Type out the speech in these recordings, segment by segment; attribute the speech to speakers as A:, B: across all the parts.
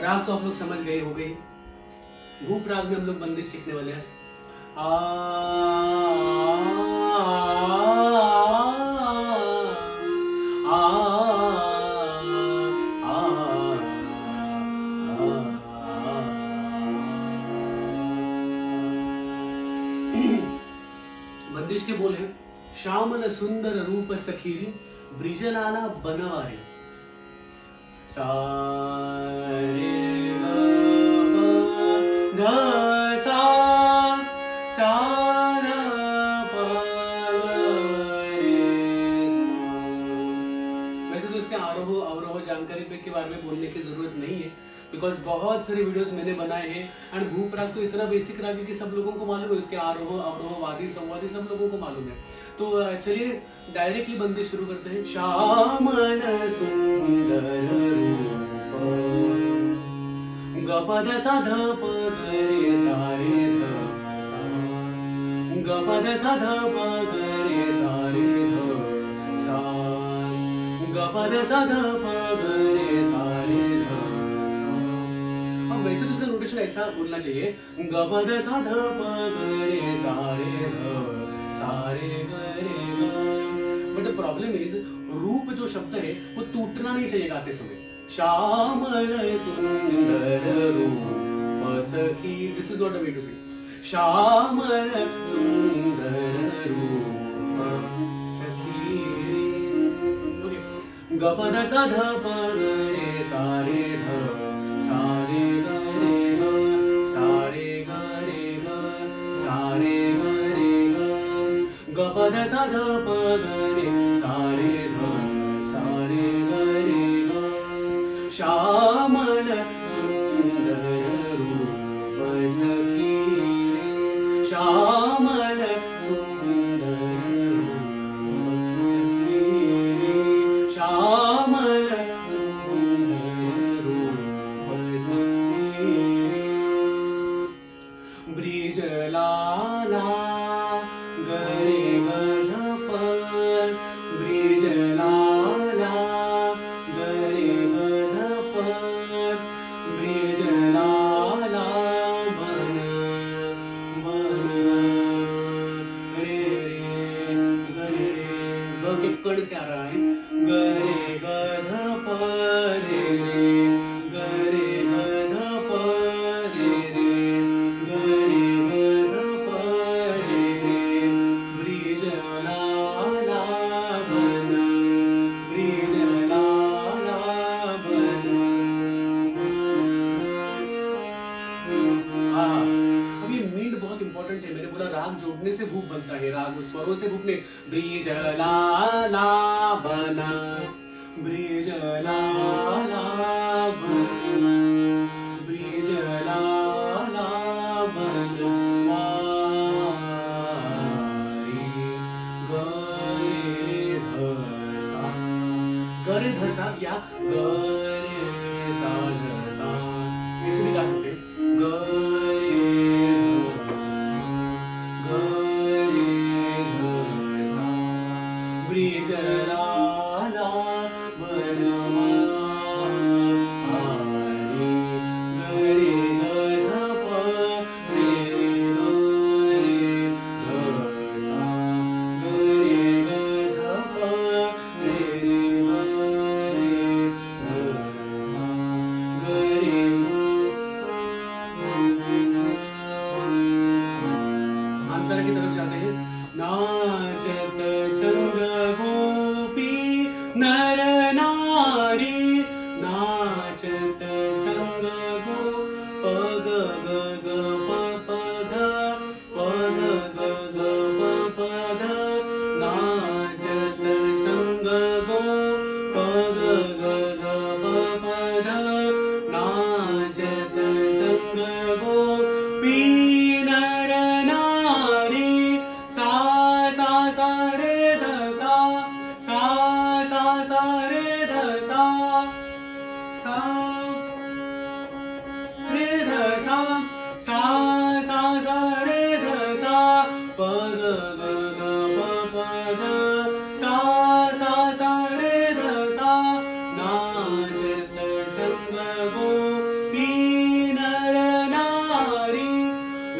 A: राग तो आप लोग समझ गए हो गए। भूप राग में हम लोग बंदिश सीखने वाले हैं। बंदिश के बोल हैं, श्यामल सुंदर रूप सखीरी ब्रिजलाला बनवारी सारे ग सा सा वैसे तो इसके आरोह अवरोह जानकारी के बारे में बोलने की जरूरत नहीं है, बिकॉज बहुत सारे वीडियोस मैंने बनाए हैं। एंड भूप राग तो इतना बेसिक राग है कि सब लोगों को मालूम है, उसके आरोह अवरोह वादी संवादी सब लोगों को मालूम है। तो चलिए डायरेक्टली बंदिश शुरू करते हैं। श्यामल सुंदर रूप गपद सा ध प ग रे सा रे ध सा गपद सा ध प ग रे सा रे ध सा गपद सा ध प ग रे सा रे ध सा। अब वैसे तो इसका नोटेशन ऐसा बोलना चाहिए, गपद सा ध प ग रे सा रे ध सा रे ग रे ग। बट द प्रॉब्लम इज रूप जो शब्द है वो टूटना नहीं चाहिए गाते समय। श्यामल सुंदर रूप सखी, this is not the way to sing. श्यामल सुंदर रूप सखी। ओके, गपद सा ध प ग रे सा रे ध सा रे ग रे ग सा रे ग रे ग सा रे ग रे ग गपद सा ध प ग रे सा रे ध सा रे ग रे ग। श्यामल सुंदर रूप सखी श्यामल सुंदर रूप सखी श्यामल सुंदर रूप सखी। ब्रिज लाला गरे गध पर ब्रिज लाला गरे गध पर ब्रिज लाला बन बन रे रे गरे रे ग के कड़ से आ रहा है। गरे गध पर रे रे गरे गध पर रे रे गरे गध पर रे रे ब्रिज लाला बन ब्रिज लाला बन। हाँ, अब ये मींड बहुत इंपॉर्टेंट है। मैंने बोला राग जोड़ने से भूप बनता है, राग स्वरों से भूप नहीं। ब्रिज लाला बन ब्रिज लाला बन ब्रिज लाला बन गरे धसा गरे धसा या गरे सा धसा, ऐसे भी गा सकते हैं। गरे धसा गरे धसा ब्रिज लाला सा रे ध सा सा सा सा रे ध सा प ग ग ग प प ग सा सा सा रे ध सा नाचत संग गोपी नर नारी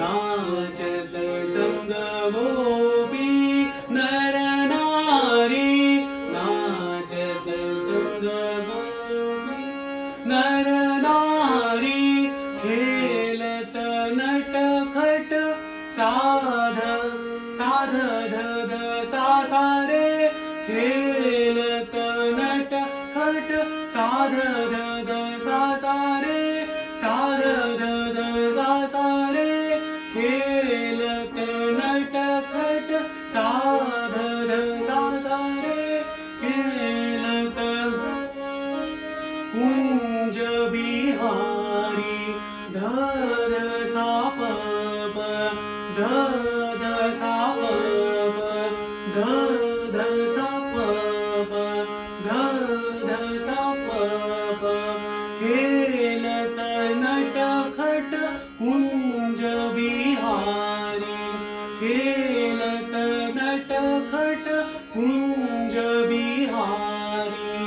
A: नाचत संग गोपी नर नारी नाचत संग गोपी नर नारी खेलत नटखट साध साध ध ध सा सा रे खेलत नटखट साध ध ध सा सा रे साध ध ध सा सा रे खेलत नटखट साध ध सा सा रे खेलत कुंज बिहारी ध ध सा प प ध ध सा प प ध ध सा प प ध ध सा प प खेलत नटखट कुंज बिहारी खेलत नटखट कुंज बिहारी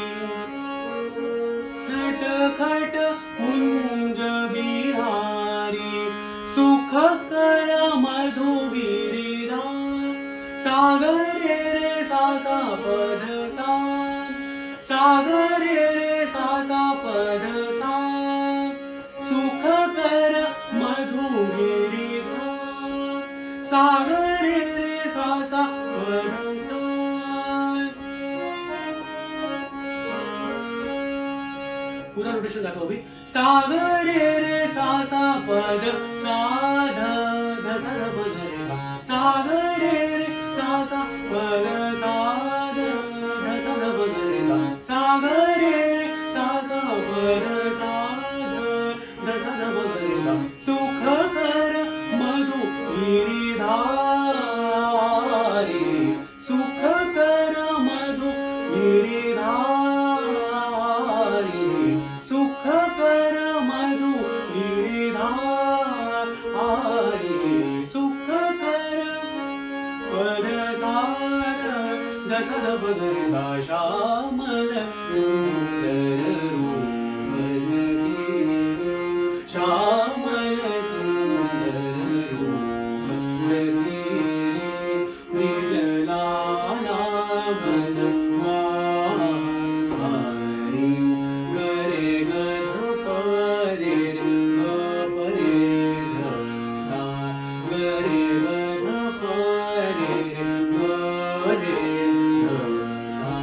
A: नटखट कुंज बिहारी सुख कर मधु गिरिधार सागर रे सा सा पद सा सागर रे सा सा पद सा सुख कर मधु गिरिधार सागर रे सा सा पद सा पूरा रोटेशन गाता हूँ अभी सागर रे सा सा पद सा ध ध सा ध पद रे सा सागर रे सा सा पद सा ध ध सा ध पद रे सा सागर रे सा सा पद सा ध ध सा ध पद रे सा सुख कर मधु गिरिधारी सुख कर मधु गिरिधारी सुख कर मधु गिरिधारी सुख कर पद सार दस पद रे सा श्यामल सुंदर रूप सखी श्यामल सुंदर रूप सखी निजलाला मन मारी गरे गध परे ग परे ध सा गरे गध परे ग रे ध सा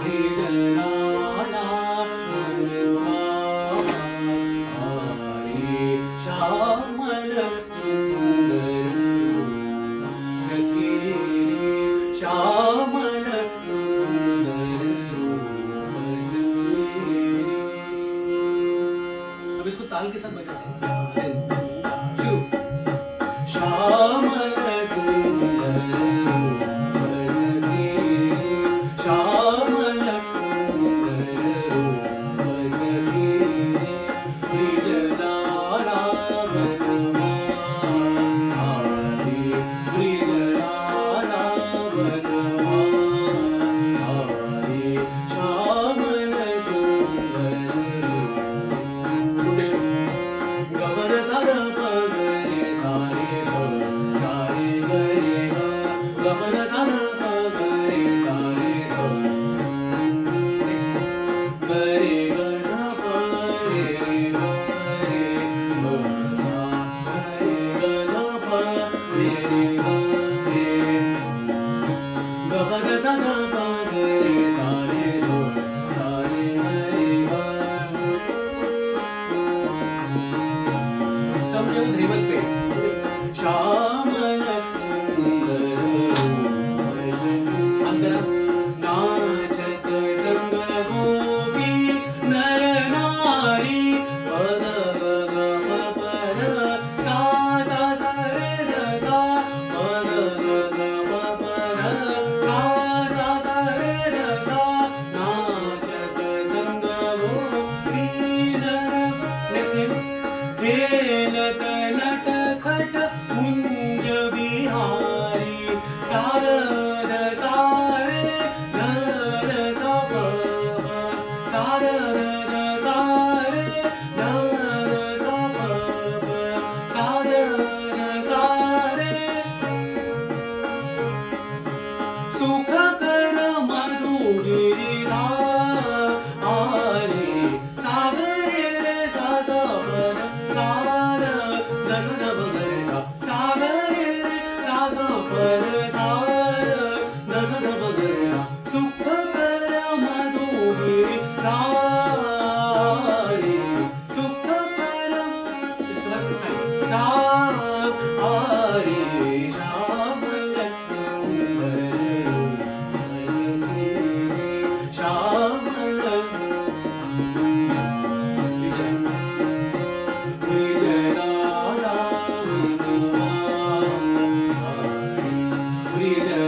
A: निजलाला मन मारी श्यामल सुंदर रूप सखी श्यामल सुंदर रूप सखी। अब इसको ताल के साथ बजाते हैं शुरू श्यामल सुंदर रूप सखी श्यामल सुंदर रूप सखी निजलाला मन मारी निजलाला मन मारी श्यामल सुंदर रूप गवर सा ग रे सा ग रे रे सा सा प सा र ग स ग ब ग रे सा सा ग रे रे सा सा प सा र ग स ग ब ग रे सा सुख कर माधुरी रे सुख कर इस तरह रे श्याम सुंदर श्याम विजय